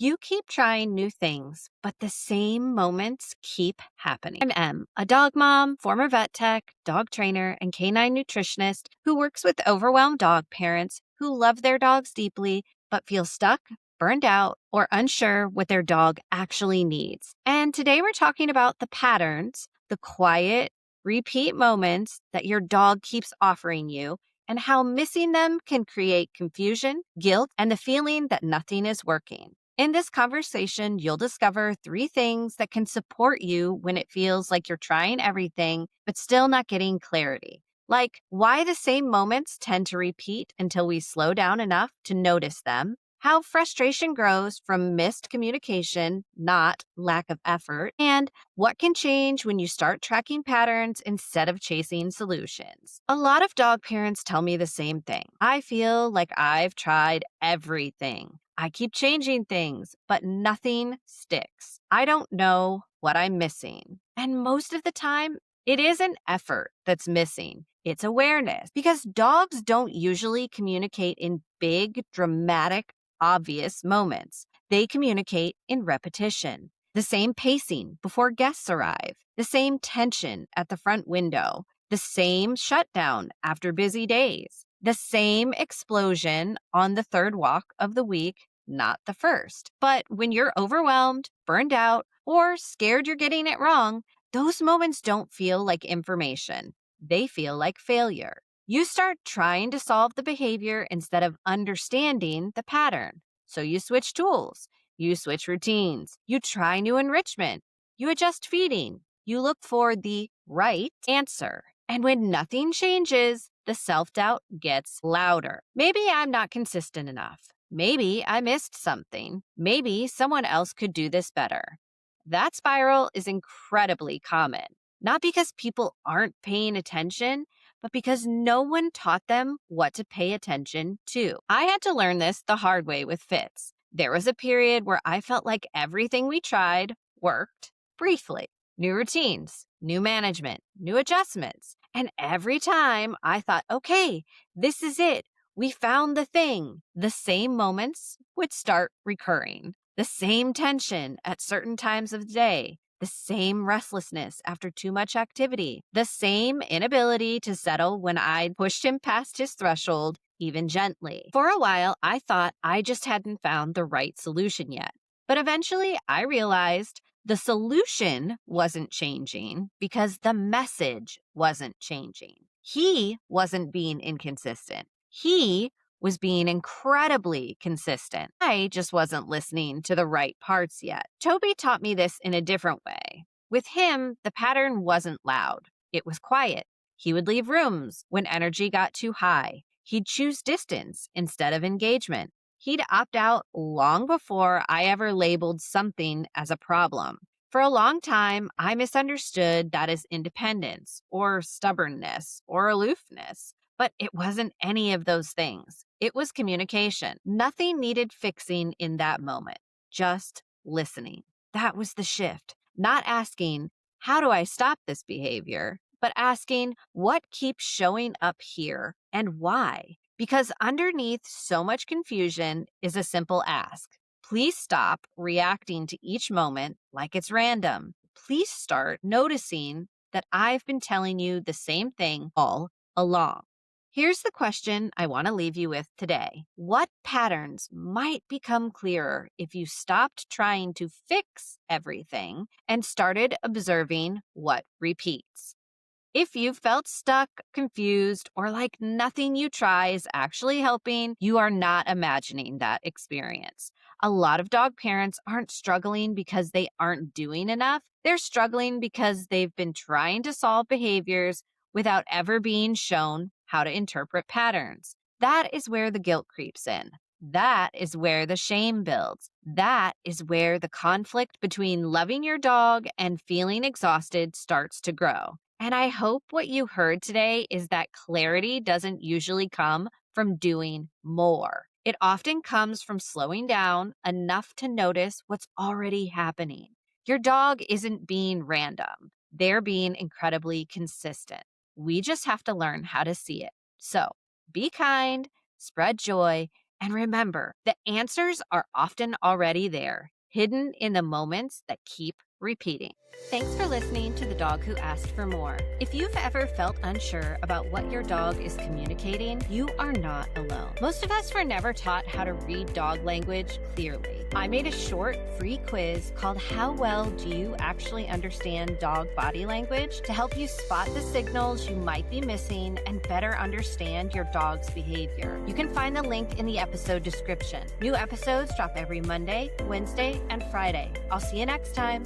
You keep trying new things, but the same moments keep happening. I'm Em, a dog mom, former vet tech, dog trainer, and canine nutritionist who works with overwhelmed dog parents who love their dogs deeply but feel stuck, burned out, or unsure what their dog actually needs. And today we're talking about the patterns, the quiet, repeat moments that your dog keeps offering you, and how missing them can create confusion, guilt, and the feeling that nothing is working. In this conversation, you'll discover 3 things that can support you when it feels like you're trying everything, but still not getting clarity. Like why the same moments tend to repeat until we slow down enough to notice them, how frustration grows from missed communication, not lack of effort, and what can change when you start tracking patterns instead of chasing solutions. A lot of dog parents tell me the same thing. I feel like I've tried everything. I keep changing things, but nothing sticks. I don't know what I'm missing. And most of the time, it isn't effort that's missing. It's awareness because dogs don't usually communicate in big, dramatic, obvious moments. They communicate in repetition. The same pacing before guests arrive, the same tension at the front window, the same shutdown after busy days, the same explosion on the third walk of the week, not the first. But when you're overwhelmed, burned out, or scared you're getting it wrong, those moments don't feel like information. They feel like failure. You start trying to solve the behavior instead of understanding the pattern. So you switch tools, you switch routines, you try new enrichment, you adjust feeding, you look for the right answer. And when nothing changes, the self-doubt gets louder. Maybe I'm not consistent enough. Maybe I missed something. Maybe someone else could do this better. That spiral is incredibly common, not because people aren't paying attention, but because no one taught them what to pay attention to. I had to learn this the hard way with Fitz. There was a period where I felt like everything we tried worked briefly. New routines, new management, new adjustments. And every time I thought, okay, this is it. We found the thing. The same moments would start recurring. The same tension at certain times of the day. The same restlessness after too much activity. The same inability to settle when I pushed him past his threshold, even gently. For a while, I thought I just hadn't found the right solution yet. But eventually, I realized the solution wasn't changing because the message wasn't changing. He wasn't being inconsistent. He was being incredibly consistent. I just wasn't listening to the right parts yet. Toby taught me this in a different way. With him, the pattern wasn't loud. It was quiet. He would leave rooms when energy got too high. He'd choose distance instead of engagement. He'd opt out long before I ever labeled something as a problem. For a long time, I misunderstood that as independence or stubbornness or aloofness. But it wasn't any of those things. It was communication. Nothing needed fixing in that moment, just listening. That was the shift. Not asking, how do I stop this behavior? But asking, what keeps showing up here and why? Because underneath so much confusion is a simple ask. Please stop reacting to each moment like it's random. Please start noticing that I've been telling you the same thing all along. Here's the question I want to leave you with today. What patterns might become clearer if you stopped trying to fix everything and started observing what repeats? If you felt stuck, confused, or like nothing you try is actually helping, you are not imagining that experience. A lot of dog parents aren't struggling because they aren't doing enough. They're struggling because they've been trying to solve behaviors without ever being shown how to interpret patterns. That is where the guilt creeps in. That is where the shame builds. That is where the conflict between loving your dog and feeling exhausted starts to grow. And I hope what you heard today is that clarity doesn't usually come from doing more. It often comes from slowing down enough to notice what's already happening. Your dog isn't being random. They're being incredibly consistent. We just have to learn how to see it. So be kind, spread joy, And remember, the answers are often already there, hidden in the moments that keep repeating. Thanks for listening to The Dog Who Asked for More. If you've ever felt unsure about what your dog is communicating, you are not alone. Most of us were never taught how to read dog language clearly. I made a short, free quiz called How Well Do You Actually Understand Dog Body Language to help you spot the signals you might be missing and better understand your dog's behavior. You can find the link in the episode description. New episodes drop every Monday, Wednesday, and Friday. I'll see you next time.